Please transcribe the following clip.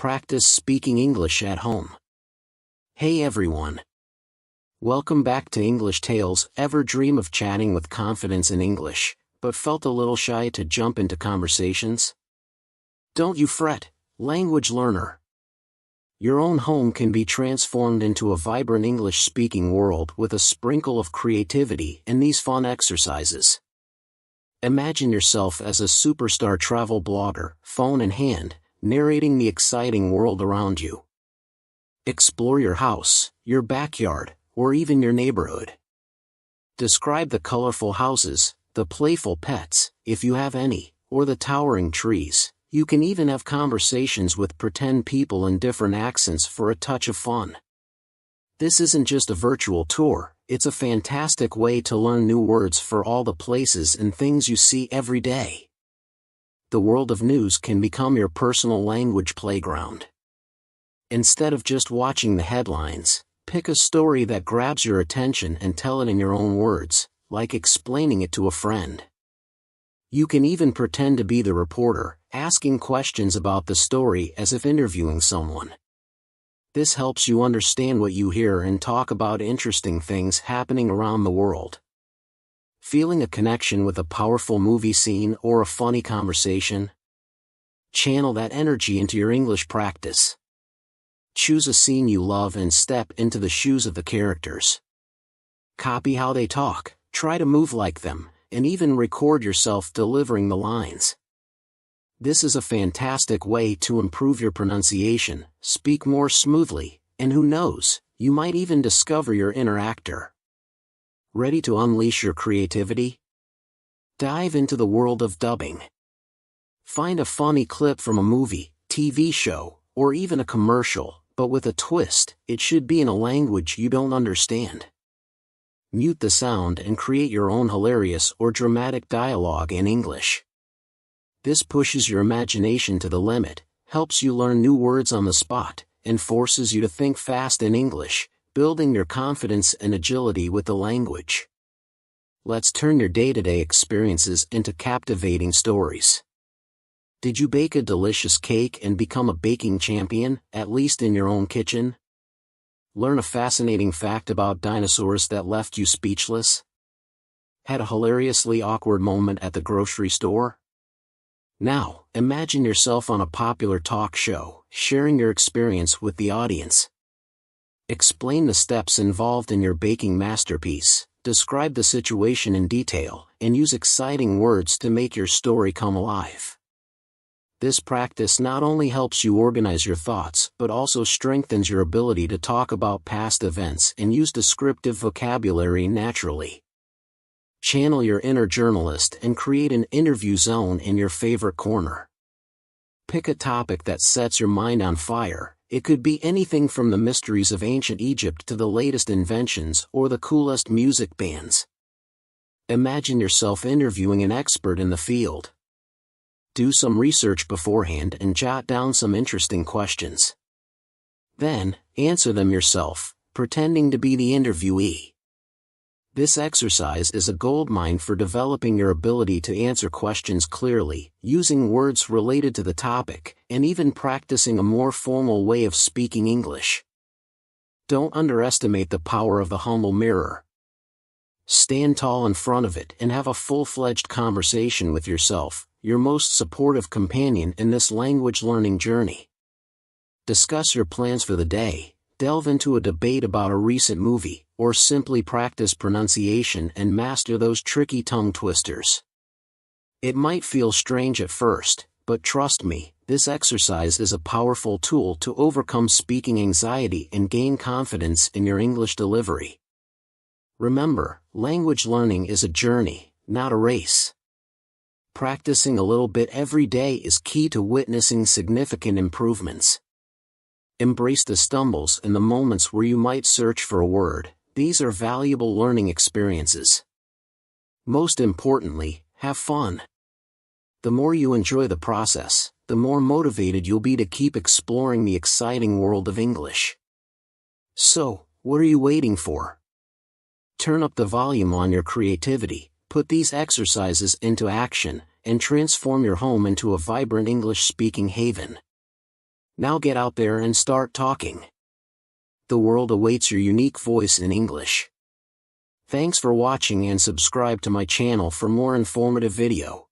practice speaking English at home. Hey everyone! Welcome back to English Tales. Ever dream of chatting with confidence in English, but felt a little shy to jump into conversations? Don't you fret, language learner. Your own home can be transformed into a vibrant English-speaking world with a sprinkle of creativity and these fun exercises. Imagine yourself as a superstar travel blogger, phone in hand, narrating the exciting world around you. Explore your house, your backyard, or even your neighborhood. Describe the colorful houses, the playful pets, if you have any, or the towering trees. You can even have conversations with pretend people in different accents for a touch of fun. This isn't just a virtual tour, it's a fantastic way to learn new words for all the places and things you see every day. The world of news can become your personal language playground. Instead of just watching the headlines, pick a story that grabs your attention and tell it in your own words, like explaining it to a friend. You can even pretend to be the reporter, asking questions about the story as if interviewing someone. This helps you understand what you hear and talk about interesting things happening around the world. Feeling a connection with a powerful movie scene or a funny conversation? Channel that energy into your English practice. Choose a scene you love and step into the shoes of the characters. Copy how they talk, try to move like them, and even record yourself delivering the lines. This is a fantastic way to improve your pronunciation, speak more smoothly, and who knows, you might even discover your inner actor. Ready to unleash your creativity? Dive into the world of dubbing. Find a funny clip from a movie, TV show, or even a commercial, but with a twist. It should be in a language you don't understand. Mute the sound and create your own hilarious or dramatic dialogue in English. This pushes your imagination to the limit, helps you learn new words on the spot, and forces you to think fast in English, building your confidence and agility with the language. Let's turn your day-to-day experiences into captivating stories. Did you bake a delicious cake and become a baking champion, at least in your own kitchen? Learn a fascinating fact about dinosaurs that left you speechless? Had a hilariously awkward moment at the grocery store? Now, imagine yourself on a popular talk show, sharing your experience with the audience. Explain the steps involved in your baking masterpiece, describe the situation in detail, and use exciting words to make your story come alive. This practice not only helps you organize your thoughts but also strengthens your ability to talk about past events and use descriptive vocabulary naturally. Channel your inner journalist and create an interview zone in your favorite corner. Pick a topic that sets your mind on fire. It could be anything from the mysteries of ancient Egypt to the latest inventions or the coolest music bands. Imagine yourself interviewing an expert in the field. Do some research beforehand and jot down some interesting questions. Then, answer them yourself, pretending to be the interviewee. This exercise is a goldmine for developing your ability to answer questions clearly, using words related to the topic, and even practicing a more formal way of speaking English. Don't underestimate the power of the humble mirror. Stand tall in front of it and have a full-fledged conversation with yourself, your most supportive companion in this language learning journey. Discuss your plans for the day, delve into a debate about a recent movie, or simply practice pronunciation and master those tricky tongue twisters. It might feel strange at first, but trust me, this exercise is a powerful tool to overcome speaking anxiety and gain confidence in your English delivery. Remember, language learning is a journey, not a race. Practicing a little bit every day is key to witnessing significant improvements. Embrace the stumbles and the moments where you might search for a word. These are valuable learning experiences. Most importantly, have fun. The more you enjoy the process, the more motivated you'll be to keep exploring the exciting world of English. So, what are you waiting for? Turn up the volume on your creativity, put these exercises into action, and transform your home into a vibrant English-speaking haven. Now get out there and start talking. The world awaits your unique voice in English. Thanks for watching and subscribe to my channel for more informative video.